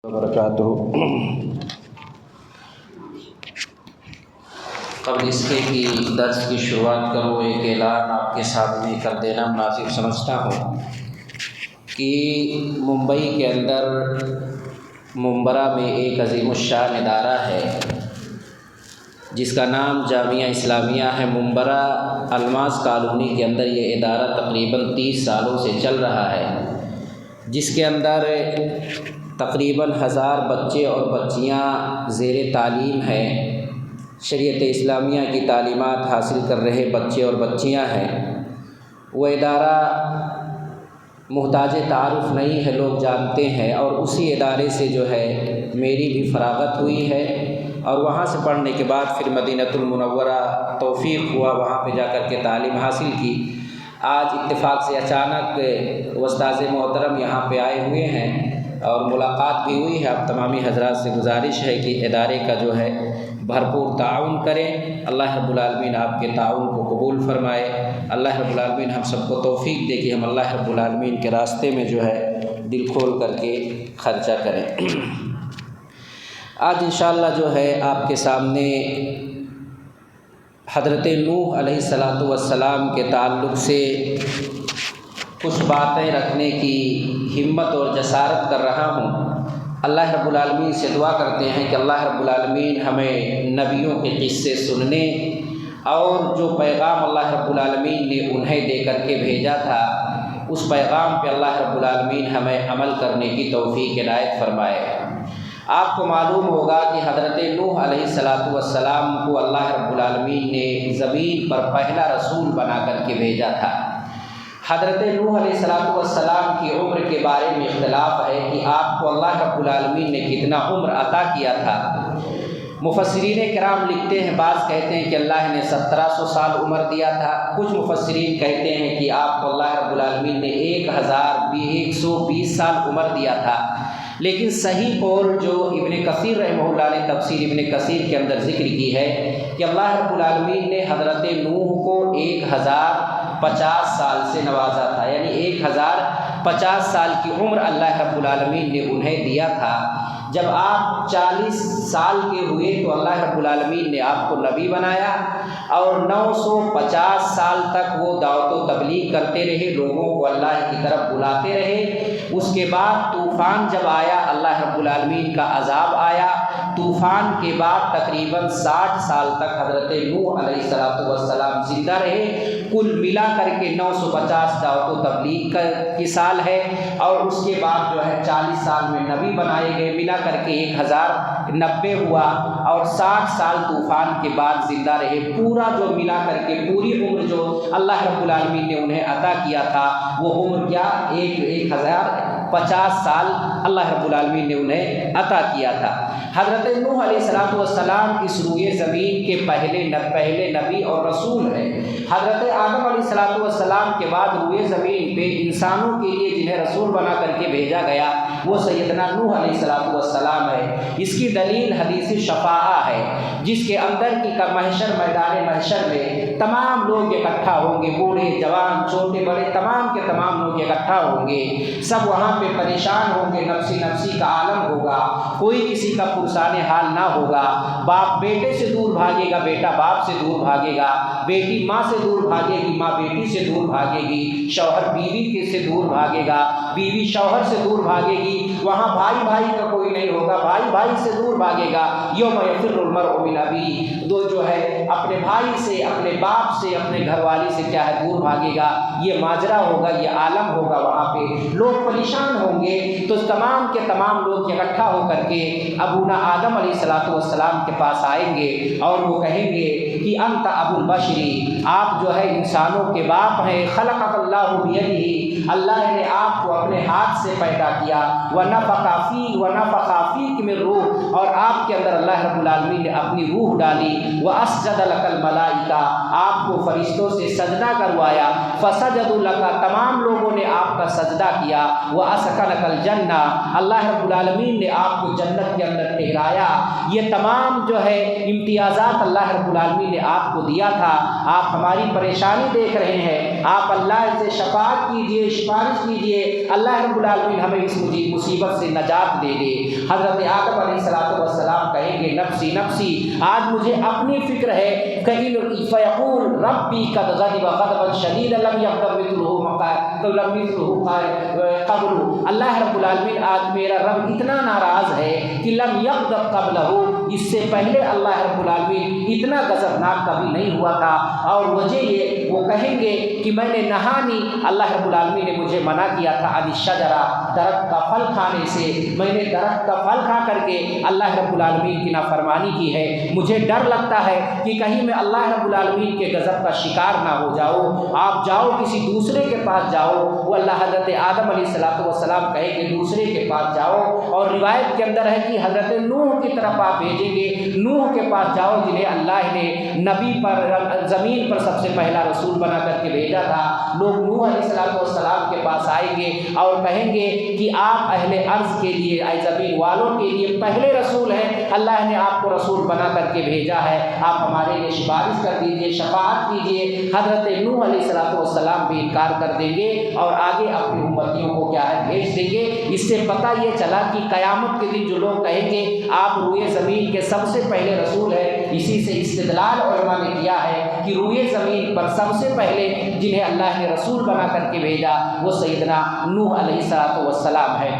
وبرکاتہ۔ قبل اس کے کہ درس کی شروعات کروں، ایک اعلان آپ کے سامنے کر دینا مناسب سمجھتا ہوں کہ ممبئی کے اندر ممبرا میں ایک عظیم الشان ادارہ ہے جس کا نام جامعہ اسلامیہ ہے۔ ممبرا الماس کالونی کے اندر یہ ادارہ تقریباً 30 سالوں سے چل رہا ہے، جس کے اندر تقریباً 1000 بچے اور بچیاں زیر تعلیم ہیں، شریعت اسلامیہ کی تعلیمات حاصل کر رہے بچے اور بچیاں ہیں۔ وہ ادارہ محتاج تعارف نہیں ہے، لوگ جانتے ہیں، اور اسی ادارے سے جو ہے میری بھی فراغت ہوئی ہے، اور وہاں سے پڑھنے کے بعد پھر مدینہ المنورہ توفیق ہوا، وہاں پہ جا کر کے تعلیم حاصل کی۔ آج اتفاق سے اچانک استاذ محترم یہاں پہ آئے ہوئے ہیں اور ملاقات بھی ہوئی ہے۔ اب تمامی حضرات سے گزارش ہے کہ ادارے کا جو ہے بھرپور تعاون کریں۔ اللہ رب العالمین آپ کے تعاون کو قبول فرمائے۔ اللہ رب العالمین ہم سب کو توفیق دے کہ ہم اللہ رب العالمین کے راستے میں جو ہے دل کھول کر کے خرچہ کریں۔ آج انشاءاللہ جو ہے آپ کے سامنے حضرت نوح علیہ السلام کے تعلق سے کچھ باتیں رکھنے کی ہمت اور جسارت کر رہا ہوں۔ اللہ رب العالمین سے دعا کرتے ہیں کہ اللہ رب العالمین ہمیں نبیوں کے قصے سننے اور جو پیغام اللہ رب العالمین نے انہیں دے کر کے بھیجا تھا اس پیغام پہ اللہ رب العالمین ہمیں عمل کرنے کی توفیق عنایت فرمائے۔ آپ کو معلوم ہوگا کہ حضرت نوح علیہ السلام کو اللہ رب العالمین نے زمین پر پہلا رسول بنا کر کے بھیجا تھا۔ حضرت نوح علیہ السلام کی عمر کے بارے میں اختلاف ہے کہ آپ کو اللہ رب العالمین نے کتنا عمر عطا کیا تھا۔ مفسرین کرام لکھتے ہیں، بعض کہتے ہیں کہ اللہ نے 1700 سال عمر دیا تھا، کچھ مفسرین کہتے ہیں کہ آپ کو اللہ رب العالمین نے 1120 سال عمر دیا تھا۔ لیکن صحیح قول جو ابن کثیر رحمہ اللہ نے تفسیر ابن کثیر کے اندر ذکر کی ہے کہ اللہ رب العالمین نے حضرت نوح کو 1050 سال سے نوازا تھا، یعنی 1050 سال کی عمر اللہ رب العالمین نے انہیں دیا تھا۔ جب آپ 40 سال کے ہوئے تو اللہ رب العالمین نے آپ کو نبی بنایا، اور 950 سال تک وہ دعوت و تبلیغ کرتے رہے، لوگوں کو اللہ کی طرف بلاتے رہے۔ اس کے بعد طوفان جب آیا، اللہ رب العالمین کا عذاب آیا۔ طوفان کے بعد تقریباً 60 سال تک حضرت نوح علیہ السلام زندہ رہے۔ کل ملا کر کے 950 دعوت و تبلیغ کی سال ہے، اور اس کے بعد جو ہے 40 سال میں نبی بنائے گئے، ملا کر کے 1090 ہوا، اور 60 سال طوفان کے بعد زندہ رہے۔ پورا جو ملا کر کے پوری عمر جو اللہ رب العالمین نے انہیں عطا کیا تھا وہ عمر کیا 1050 سال اللہ رب العالمین نے انہیں عطا کیا تھا۔ حضرت نوح علیہ السلام اس روئے زمین کے پہلے نبی اور رسول ہیں۔ حضرت آدم علیہ السلام کے بعد روئے زمین پہ انسانوں کے لیے جنہیں رسول بنا کر کے بھیجا گیا وہ سیدنا نوح علیہ السلام ہے۔ اس کی دلیل حدیث شفاعہ ہے، جس کے اندر کی میدان محشر میں تمام لوگ اکٹھا ہوں گے، بوڑھے جوان چھوٹے بڑے تمام کے تمام لوگ اکٹھا ہوں گے۔ سب وہاں پہ پریشان ہوں گے، نفسی نفسی کا عالم ہوگا، کوئی کسی کا پرسان حال نہ ہوگا۔ باپ بیٹے سے دور بھاگے گا، بیٹا باپ سے دور بھاگے گا، بیٹی ماں سے دور بھاگے گی، ماں بیٹی سے دور بھاگے گی، شوہر بیوی سے دور بھاگے گا، بیوی شوہر سے دور بھاگے گی۔ وہاں بھائی بھائی کا کوئی نہیں ہوگا، بھائی بھائی سے دور بھاگے گا۔ یوم یفر المرء من ابیہ، جو ہے اپنے بھائی سے، اپنے باپ سے، اپنے گھر والی سے کیا ہے دور بھاگے گا۔ یہ ماجرا ہوگا، یہ عالم ہوگا، وہاں پہ لوگ پریشان ہوں گے۔ تو تمام کے تمام لوگ اکٹھا ہو کر کے ابونا آدم علیہ السلام کے پاس آئیں گے اور وہ کہیں گے کہ انت ابو البشری، آپ جو ہے انسانوں کے باپ ہیں۔ خلقک اللہ بیدہ، اللہ نے آپ کو اپنے ہاتھ سے پیدا کیا۔ ونفخ فیک من روح، اور آپ کے اندر اللہ رب العالمین نے اپنی روح ڈالی، وَأَسْجَدَ لَكَ الْمَلَائِكَةُ آپ کو فرشتوں سے سجدہ کروایا، فَسَجَدُوا لَكَ تمام لوگوں نے آپ کا سجدہ کیا، وَأَسْكَنَكَ الْجَنَّةَ اللہ رب العالمین نے آپ کو جنت کے اندر ٹھہرایا۔ یہ تمام جو ہے امتیازات اللہ رب العالمین نے آپ کو دیا تھا۔ آپ ہماری پریشانی دیکھ رہے ہیں، آپ اللہ سے شفاعت کیجئے، سفارش کیجئے، اللہ رب العالمین ہمیں اس مصیبت سے نجات دے دے۔ حضرت آدم علیہ السلام کہیں گے نفسی نفسی، آج مجھے اپنی فکر ہے، فیقول ربی قد غضب غضبا شدیدا لم یغضب مثلہ قبل، اللہ رب العالمین آج میرا رب اتنا ناراض ہے کہ لم یغضب قبلہ، اس سے پہلے اللہ رب العالمین اتنا غضبناک کبھی نہیں ہوا تھا۔ اور وجہ یہ وہ کہیں گے کہ میں نے نہانی، اللہ رب العالمین نے مجھے منع کیا تھا عن الشجرہ، درخت کا پھل کھانے سے، میں نے درخت کا پھل کھا کر کے اللہ رب العالمین کی نافرمانی کی ہے، مجھے ڈر لگتا ہے کہ کہیں میں اللہ رب العالمین کے غضب کا شکار نہ ہو جاؤ۔ آپ جاؤ کسی دوسرے کے پاس جاؤ، وہ اللہ حضرت آدم علیہ السلام کہے کہ دوسرے کے پاس جاؤ، اور روایت کے اندر ہے کہ حضرت نوح کی طرف آپ بھیجیں گے، نوح کے پاس جاؤ جنہیں اللہ نے نبی پر زمین پر سب سے پہلا رسول بنا کر کے بھیجا تھا۔ لوگ نوح علیہ السلام کے پاس آئیں گے اور کہیں گے کہ آپ اہل ارض کے لیے، اے زمین والوں کے لیے پہلے رسول ہیں، اللہ نے آپ کو رسول بنا کر کے بھیجا ہے، آپ ہمارے لیے سفارش کر دیجیے، شفاعت کیجیے۔ حضرت نوح علیہ السلام بھی انکار کر دیں گے اور آگے اپنی امتیوں کو کیا ہے بھیج دیں گے۔ اس سے پتہ یہ چلا کہ قیامت کے دن جو لوگ کہیں گے آپ روئے زمین کے سب سے پہلے رسول ہیں، اسی سے استدلال علماء نے کیا ہے کہ روئے زمین پر سب سے پہلے جنہیں اللہ نے رسول بنا کر کے بھیجا وہ سیدنا نوح علیہ السلام ہے۔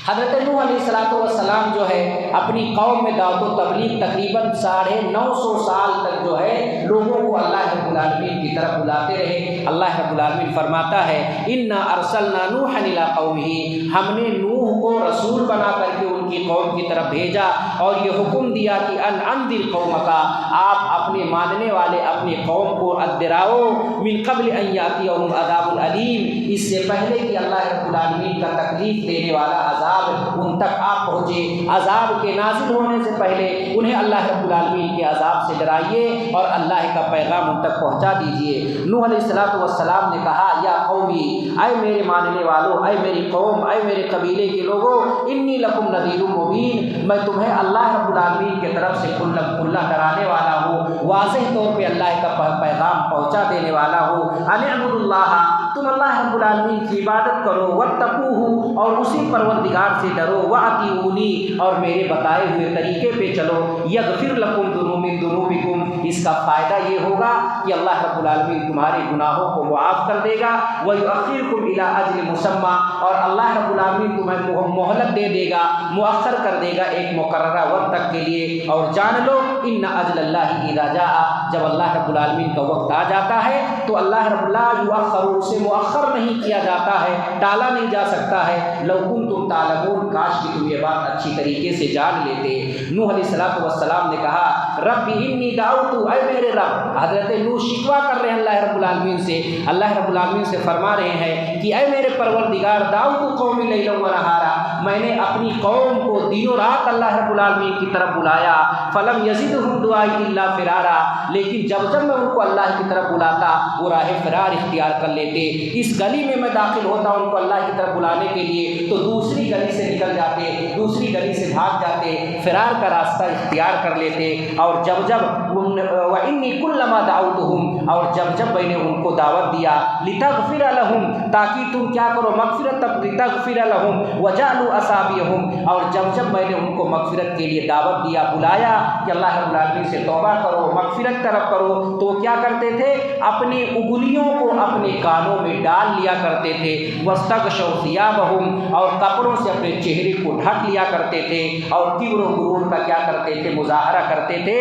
حضرت نوح علیہ السلام جو ہے اپنی قوم میں دعوت و تبلیغ تقریباً 950 سال تک جو ہے لوگوں کو اللہ رب العالمین کی طرف بلاتے رہے۔ اللہ رب العالمین فرماتا ہے انا ارسلنا نوحا الی قومہ، ہم نے نوح کو رسول بنا کر کے ان کی قوم کی طرف بھیجا اور یہ حکم دیا کہ ان انذر قومک، آپ اپنے ماننے والے اپنی قوم کو ڈراؤ، من قبل ان یاتیہم عذاب علیم، اس سے پہلے کہ اللہ رب العالمین کا تکلیف دینے والا عذاب ان تک آپ پہنچے، عذاب کے نازل ہونے سے پہلے انہیں اللہ رب العالمین کے عذاب سے ڈرائیے اور اللہ کا پیغام ان تک پہنچا دیجیے۔ نوح علیہ السلام نے کہا یا قومی، اے میرے ماننے والوں، اے میری قوم، اے میرے قبیلے کے لوگوں، انی لکم نذیر مبین، میں تمہیں اللہ رب العالمین کی طرف سے کھلا ڈرانے والا ہوں، واضح طور پہ اللہ کا پیغام پہنچا دینے والا ہوں۔ ان اعبدوا اللہ، تم اللہ رب العالمین کی عبادت کرو، واتقوہ، اور اسی پروردگار سے ڈرو، واطیعونی، اور میرے بتائے ہوئے طریقے پہ چلو، یغفر لکم من ذنوبکم، اس کا فائدہ یہ ہوگا کہ اللہ رب العالمین تمہارے گناہوں کو معاف کر دے گا، ویؤخرکم الی اجل مسمى، اور اللہ رب العالمین تمہیں مہلت دے دے گا، مؤخر کر دے گا ایک مقررہ وقت تک کے لیے۔ اور جان لو ان اجل اللہ اذا جاء، جب اللہ رب العالمین کا وقت آ جاتا ہے تو اللہ رب العالمین یؤخر، اسے مؤخر نہیں کیا جاتا ہے، ٹالا نہیں جا سکتا ہے۔ لو کنتم تعلمون، کاش کہ تم یہ بات اچھی طریقے سے جان لیتے۔ نوح علیہ السلام نے کہا رب انی دعوت، اے میرے رب، حضرت نوح شکوہ کر رہے ہیں اللہ رب العالمین سے، اللہ رب العالمین سے فرما رہے ہیں کہ اے میرے پروردگار، دعوت قومی لیلا و نہارا، میں نے اپنی قوم کو دن و رات اللہ رب العالمین کی طرف بلایا، فلم یزدہم دعائی الا فرارا، لیکن جب جب میں ان کو اللہ کی طرف بلاتا وہ راہ فرار اختیار کر لیتے۔ اس گلی میں داخل ہوتا ان کو اللہ کی طرف بلانے کے لیے تو دوسری گلی سے نکل جاتے، دوسری گلی سے بھاگ جاتے، فرار کا راستہ اختیار کر لیتے۔ اور جب وَإِنِّي كُلَّمَا دَعَوْتُهُمْ، اور جب میں نے ان کو دعوت دیا، لِتَغْفِرَ لَهُمْ، تاکہ تم کیا کرو مغفرت، لِتَغْفِرَ لَهُمْ وَجَعَلُوا أَصَابِعَهُمْ، اور جب میں نے ان کو مغفرت کے لیے دعوت دیا، بلایا کہ اللہ رب العالمین سے توبہ کرو، مغفرت طلب کرو، تو کیا کرتے تھے، اپنی انگلیوں کو اپنے کانوں میں ڈال لیا کرتے تھے، وَاسْتَغْشَوْا ثِيَابَهُمْ، اور کپڑوں سے اپنے چہرے کو ڈھک لیا کرتے تھے، اور کبر و غرور کا کیا کرتے تھے، مظاہرہ کرتے تھے۔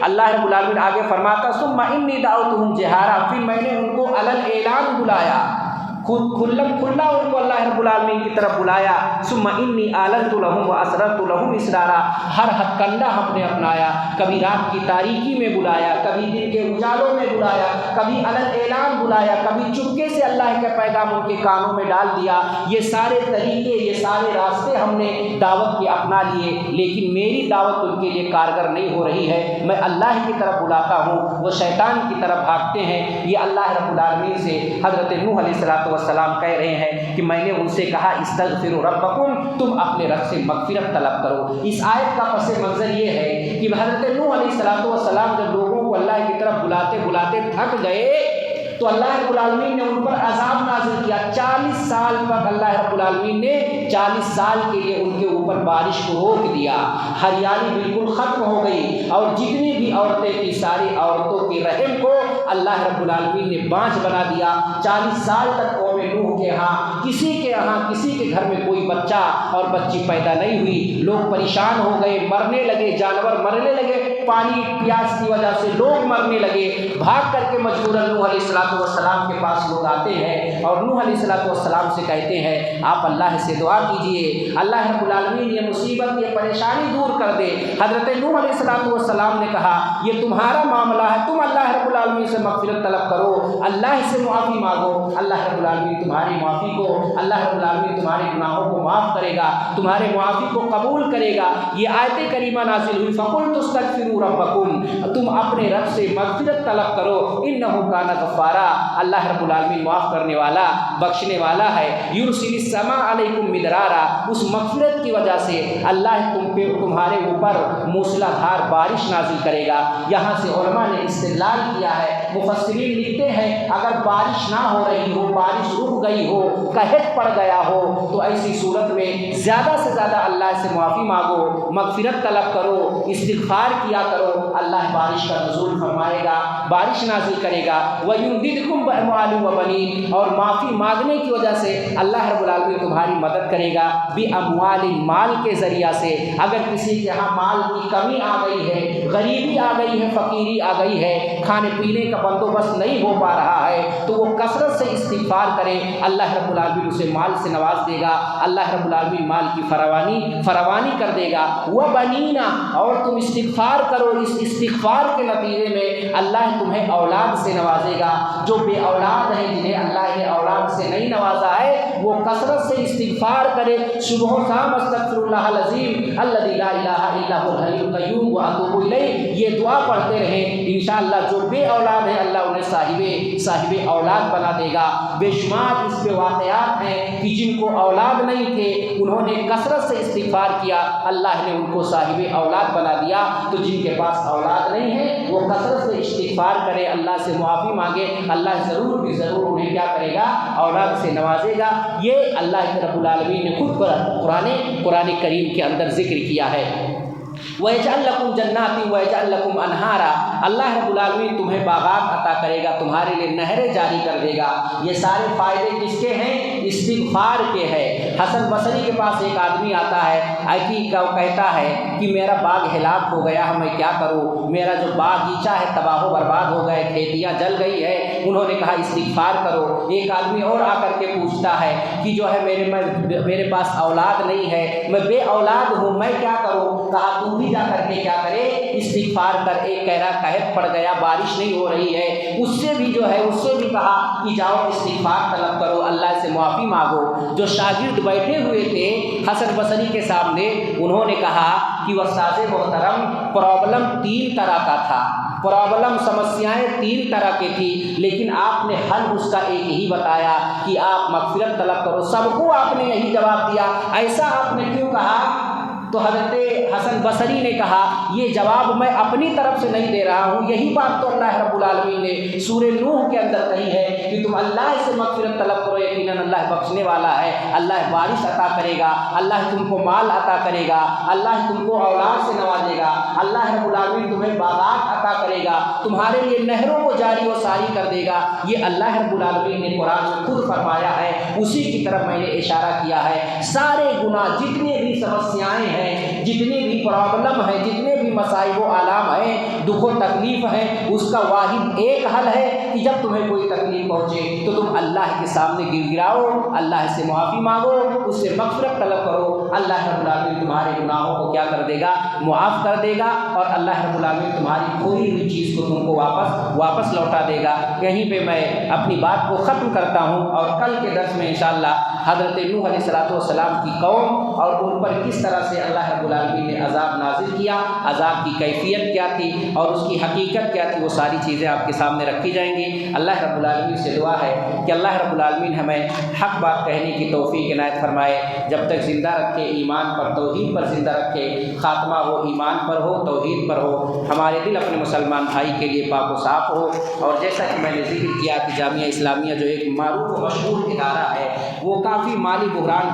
اللہ رب العالمین آگے فرماتا ثم انی دعوتہم جہارا، پھر میں نے ان کو علل اعلان بلایا، کھلا ان کو اللہ رب العالمین کی طرف بلایا۔ ثم انی اعلنت لهم واسررت لهم اسرارا، ہر ہتھ کنڈا ہم نے اپنایا، کبھی رات کی تاریکی میں بلایا، کبھی دن کے اجالوں میں بلایا، کبھی علن اعلان بلایا، کبھی چپکے سے اللہ کا پیغام ان کے کانوں میں ڈال دیا۔ یہ سارے طریقے، یہ سارے راستے ہم نے دعوت کے اپنا لیے، لیکن میری دعوت ان کے لیے کارگر نہیں ہو رہی ہے۔ میں اللہ کی طرف بلاتا ہوں، وہ شیطان کی طرف بھاگتے ہیں۔ یہ اللہ رب العالمین سے حضرت نوح علیہ السلام کہہ رہے ہیں کہ میں نے ان سے کہا استغفروا ربکم، تم اپنے رب سے مغفرت طلب کرو۔ اس آیت کا پس منظر یہ ہے کہ حضرت نوح علیہ السلام جب لوگوں کو اللہ کی طرف بلاتے بلاتے تھک گئے تو اللہ رب العالمین نے ان پر عذاب نازل کیا۔ 40 سال تک اللہ رب العالمین نے 40 سال کے لیے ان کے اوپر بارش کو روک دیا، ہریالی بالکل ختم ہو گئی، اور جتنی بھی عورتیں تھیں ساری عورتوں کے رحم کو اللہ رب العالمین نے بانجھ بنا دیا۔ 40 سال تک قوم نوح کے کسی کے گھر میں کوئی بچہ اور بچی پیدا نہیں ہوئی۔ لوگ پریشان ہو گئے، مرنے لگے، جانور مرنے لگے، پانی پیاس کی وجہ سے لوگ مرنے لگے۔ بھاگ کر کے مجبوراً نوح علیہ السلام کے پاس لوگ آتے ہیں اور نوح علیہ السلام سے کہتے ہیں آپ اللہ سے دعا کیجئے، اللہ رب العالمین یہ مصیبت، یہ پریشانی دور کر دے۔ حضرت نوح علیہ السلام نے کہا یہ تمہارا معاملہ ہے، تم اللہ رب العالمین سے مغفرت طلب کرو، اللہ سے معافی مانگو، اللہ رب العالمین تمہاری معافی کو، اللہ رب العالمین تمہارے گناہوں کو معاف کرے گا، تمہارے معافی کو قبول کرے گا۔ یہ آیت کریمہ نازل ہوئی فَقُلْتُ اسْتَغْفِرُوا رَبَّكُمْ، تم اپنے رب سے مغفرت طلب کرو، إِنَّهُ كَانَ غَفَّارًا، اللہ رب العالمین معاف کرنے والا، بخشنے والا ہے۔ يُرْسِلِ السَّمَاءَ عَلَيْكُمْ مِدْرَارًا، اس مغفرت کی وجہ سے اللہ تمہارے اوپر موسلا دھار بارش نازل کرے گا۔ یہاں سے علماء نے استدلال کیا ہے، مفسرین لکھتے ہیں اگر بارش نہ ہو رہی ہو، بارش رک گئی ہو، قحط پڑ گیا ہو، تو ایسی صورت میں زیادہ سے زیادہ اللہ سے معافی مانگو، مغفرت طلب کرو، استغفار کیا کرو، اللہ بارش کا نزول فرمائے گا، بارش نازل کرے گا۔ وَيُمْدِدْكُمْ بِأَمْوَالٍ وَبَنِينَ، اور معافی مانگنے کی وجہ سے اللہ رب العالمین تمہاری مدد کرے گا، بِأَمْوَالٍ، مال کے ذریعہ سے۔ اگر کسی کے ہاں مال کی کمی آ گئی ہے، غریبی آ گئی ہے، فقیری آ گئی ہے، کھانے پینے کا بندوبست نہیں ہو پا رہا ہے، تو وہ کثرت سے استغفار کرے، اللہ رب العالمین اسے مال سے نواز دے گا، اللہ رب العالمین مال کی فراوانی کر دے گا۔ وَبَنِينَ، اور تم استغفار کرو، اس استغفار کے نتیجے میں اللہ تمہیں اولاد سے نوازے گا۔ جو بے اولاد ہیں، جنہیں اللہ نے اولاد سے نہیں نوازا ہے، وہ کثرت سے استغفار کرے، صبح و شام استغفر اللہ العظیم الذی لا الہ الا هو الحی القیوم واتوب الیہ، یہ دعا پڑھتے رہیں، انشاءاللہ جو بے اولاد ہیں اللہ انہیں صاحب اولاد بنا دے گا۔ بے شمار اس پہ واقعات ہیں کہ جن کو اولاد نہیں تھے، انہوں نے کثرت سے استغفار کیا، اللہ نے ان کو صاحب اولاد بنا دیا۔ تو جن کے پاس اولاد نہیں ہے وہ کثرت سے استغفار کرے، اللہ سے معافی مانگے، اللہ ضرور بھی ضرور انہیں کیا کرے گا، اولاد سے نوازے گا۔ یہ اللہ رب العالمین نے خود قرآن کریم کے اندر ذکر کیا ہے۔ وَيَجْعَلْ لَكُمْ جَنَّاتٍ وَيَجْعَلْ لَكُمْ أَنْهَارًا، اللہ رب العالمین تمہیں باغات عطا کرے گا، تمہارے لیے نہریں جاری کر دے گا۔ یہ سارے فائدے کس کے ہیں؟ استغفار کے ہیں۔ حسن بصری کے پاس ایک آدمی آتا ہے، کہتا ہے کہ میرا باغ ہلاک ہو گیا ہے، میں کیا کروں، میرا جو باغیچہ ہے تباہ و برباد ہو گئے، کھیتیاں جل گئی ہے۔ انہوں نے کہا استغفار کرو۔ ایک آدمی اور آ کر کے پوچھتا ہے کہ جو ہے میرے پاس اولاد نہیں ہے، میں بے اولاد ہوں، میں کیا کروں؟ کہا تم بھی جا کر کے کیا کرے، استغفار کر۔ ایک کہہ رہا قحط پڑ گیا، بارش نہیں ہو رہی ہے، اس سے بھی کہا کہ جاؤ استغفار طلب کرو، اللہ سے معافی مانگو۔ جو شاگرد بیٹھے ہوئے تھے حسن بصری کے سامنے، انہوں نے کہا کہ استاد محترم پرابلم 3 طرح کا تھا، سمسیائیں 3 طرح کی تھی، لیکن آپ نے حل اس کا ایک ہی بتایا کہ آپ مغفرت طلب کرو۔ سب کو آپ نے یہی جواب دیا، ایسا آپ نے کیوں کہا؟ تو حضرت حسن بصری نے کہا یہ جواب میں اپنی طرف سے نہیں دے رہا ہوں، یہی بات تو اللہ رب العالمین نے سورہ نوح کے اندر کہی ہے کہ تم اللہ سے مغفرت طلب کرو، یقیناً اللہ بخشنے والا ہے، اللہ بارش عطا کرے گا، اللہ تم کو مال عطا کرے گا، اللہ تم کو اولاد سے نوازے گا، اللہ رب العالمین تمہیں باغات عطا کرے گا، تمہارے لیے نہروں کو جاری و ساری کر دے گا۔ یہ اللہ رب العالمین نے قرآن میں خود فرمایا ہے، اسی کی طرف میں نے اشارہ کیا ہے۔ سارے گناہ، جتنے بھی سمسیائیں ہیں، جتنی بھی پرابلم ہے، جتنے بھی مصائب و آلام ہیں، دکھ و تکلیف ہیں، اس کا واحد ایک حل ہے کہ جب تمہیں کوئی تکلیف پہنچے تو تم اللہ کے سامنے گر گراؤ، اللہ سے معافی مانگو، اس سے مغفرت طلب کرو۔ اللہ رب العالمین تمہارے گناہوں کو کیا کر دے گا؟ معاف کر دے گا، اور اللہ رب العالمین تمہاری کھوئی ہوئی چیز کو تم کو واپس لوٹا دے گا۔ یہیں پہ میں اپنی بات کو ختم کرتا ہوں، اور کل کے درس میں انشاءاللہ حضرت نوح علیہ السلام کی قوم اور ان پر کس طرح سے اللہ رب العالمین نے عذاب نازل کیا، عذاب کی کیفیت کیا تھی اور اس کی حقیقت کیا تھی، وہ ساری چیزیں آپ کے سامنے رکھی جائیں گی۔ اللہ رب العالمین سے دعا ہے کہ اللہ رب العالمین ہمیں حق بات کہنے کی توفیق عنایت فرمائے، جب تک زندہ رکھے ایمان پر، توحید پر زندہ رکھے، خاتمہ ہو ایمان پر ہو، توحید پر ہو، ہمارے دل اپنے مسلمان بھائی کے لیے پاک و صاف ہو۔ اور جیسا کہ میں نے ذکر کیا کہ جامعہ اسلامیہ جو ایک معروف و مشہور ادارہ ہے، وہ کافی مالی بحران